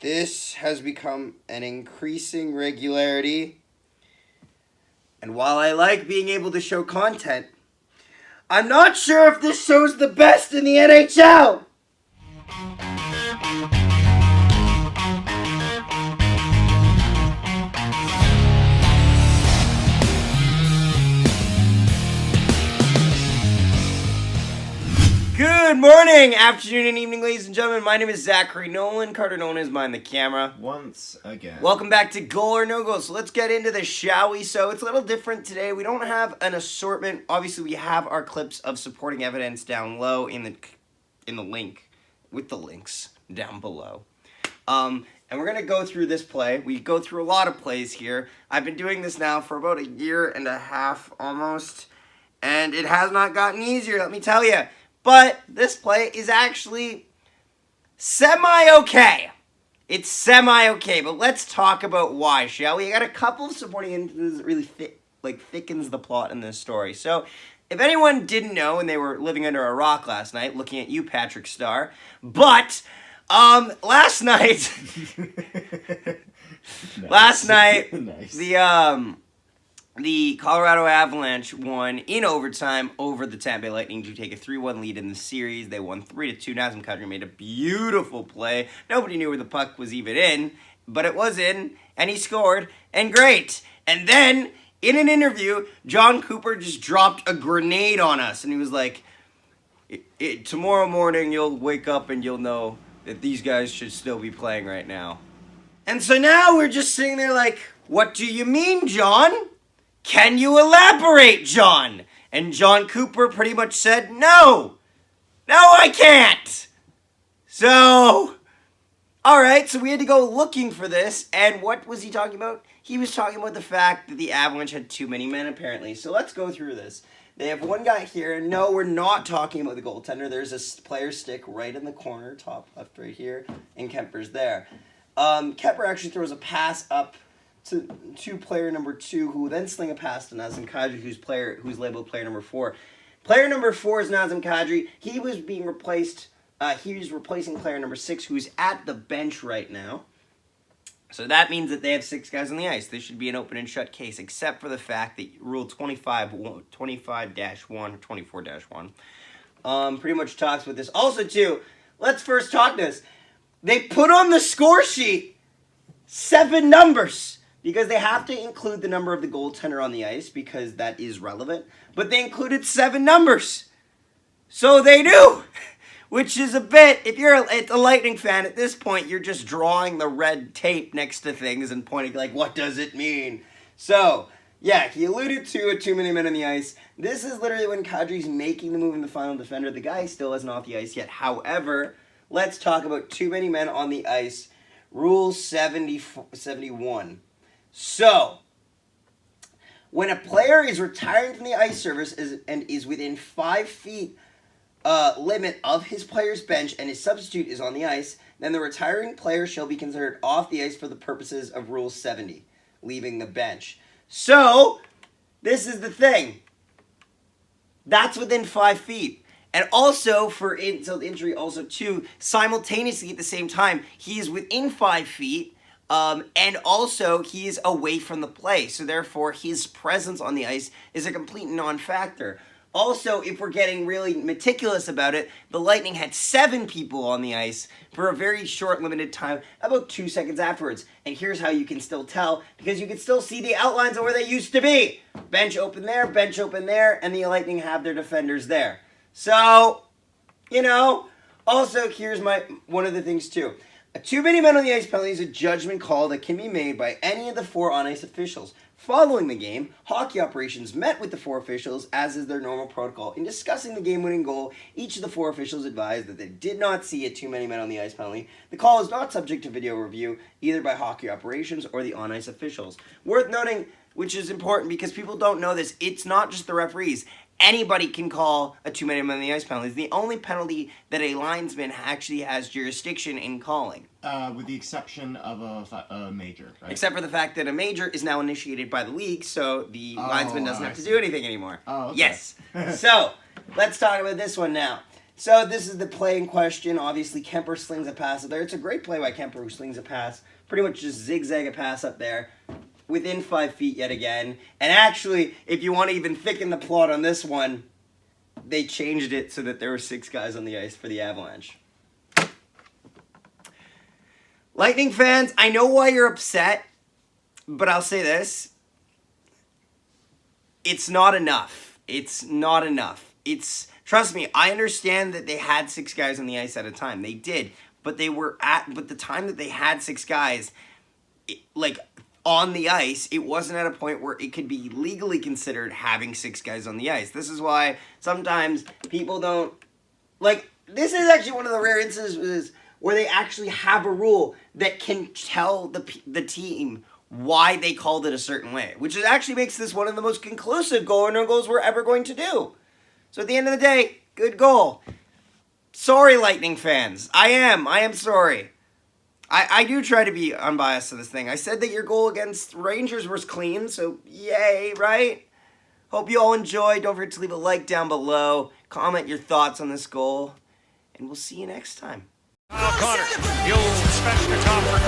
This has become an increasing regularity. And while I like being able to show content, I'm not sure if this show's the best in the NHL. Good morning, afternoon, and evening, ladies and gentlemen. My name is Zachary Nolan. Carter Nolan is behind the camera. Once again. Welcome back to Goal or No Goal. So let's get into this, shall we? So it's a little different today. We don't have an assortment. Obviously, we have our clips of supporting evidence down low in the link, with the links down below. And we're going to go through this play. We go through a lot of plays here. I've been doing this now for about a year and a half almost, and it has not gotten easier, let me tell you. But this play is actually semi-okay. It's semi-okay, but let's talk about why, shall we? I got a couple of supporting instances that really thickens the plot in this story. So, if anyone didn't know and they were living under a rock last night, looking at you, Patrick Starr, but last night, Nice. The Colorado Avalanche won in overtime over the Tampa Bay Lightning to take a 3-1 lead in the series. They won 3-2. Nazem Kadri made a beautiful play. Nobody knew where the puck was even in, but it was in, and he scored, and great. And then, in an interview, John Cooper just dropped a grenade on us, and he was like, tomorrow morning you'll wake up and you'll know that these guys should still be playing right now. And so now we're just sitting there like, what do you mean, John? Can you elaborate, John? And John Cooper pretty much said, no, I can't. So, alright, so we had to go looking for this, and what was he talking about? He was talking about the fact that the Avalanche had too many men, apparently. So let's go through this. They have one guy here, and no, we're not talking about the goaltender. There's a player stick right in the corner, top left right here, and Kemper's there. Kemper actually throws a pass up to player number 2, who then sling a pass to Nazem Kadri, who's labeled player number 4. Player number 4 is Nazem Kadri. He was being replaced. He was replacing player number 6, who's at the bench right now. So that means that they have 6 guys on the ice. This should be an open and shut case, except for the fact that Rule 25-1 or 24-1 pretty much talks with this. Also, too, let's first talk this. They put on the score sheet 7 numbers, because they have to include the number of the goaltender on the ice, because that is relevant. But they included 7 numbers. So they do. Which is a bit, if you're a Lightning fan, at this point, you're just drawing the red tape next to things and pointing like, what does it mean? So, yeah, he alluded to a too many men on the ice. This is literally when Kadri's making the move in the final defender. The guy still isn't off the ice yet. However, let's talk about too many men on the ice. Rule 71. So, when a player is retiring from the ice service and is within 5 feet limit of his player's bench and his substitute is on the ice, then the retiring player shall be considered off the ice for the purposes of Rule 70, leaving the bench. So, this is the thing. That's within 5 feet. And also, for insult to injury, also too, simultaneously at the same time, he is within 5 feet, and also he is away from the play. So therefore, his presence on the ice is a complete non-factor. Also, if we're getting really meticulous about it, the Lightning had 7 people on the ice for a very short, limited time, about 2 seconds afterwards. And here's how you can still tell, because you can still see the outlines of where they used to be. Bench open there, and the Lightning have their defenders there. So, also here's one of the things too. A too many men on the ice penalty is a judgment call that can be made by any of the 4 on-ice officials. Following the game, hockey operations met with the 4 officials, as is their normal protocol. In discussing the game-winning goal, each of the 4 officials advised that they did not see a too many men on the ice penalty. The call is not subject to video review, either by hockey operations or the on-ice officials. Worth noting, which is important because people don't know this, it's not just the referees. Anybody can call a too many men on the ice penalty. It's the only penalty that a linesman actually has jurisdiction in calling. With the exception of a major, right? Except for the fact that a major is now initiated by the league, so the linesman doesn't have to do anything anymore. Oh, okay. Yes. So, let's talk about this one now. So this is the play in question. Obviously, Kemper slings a pass up there. It's a great play by Kemper who slings a pass. Pretty much just zigzag a pass up there. Within 5 feet yet again. And actually, if you want to even thicken the plot on this one, they changed it so that there were 6 guys on the ice for the Avalanche. Lightning fans, I know why you're upset, but I'll say this. It's not enough. It's not enough. Trust me, I understand that they had 6 guys on the ice at a time. They did, but the time that they had 6 guys, on the ice, it wasn't at a point where it could be legally considered having 6 guys on the ice. This is why sometimes people don't, this is actually one of the rare instances where they actually have a rule that can tell the team why they called it a certain way, which actually makes this one of the most conclusive goals we're ever going to do. So at the end of the day, good goal. Sorry, Lightning fans. I am sorry. I do try to be unbiased to this thing. I said that your goal against Rangers was clean, so yay, right? Hope you all enjoyed. Don't forget to leave a like down below. Comment your thoughts on this goal, and we'll see you next time. Connor, the old special top for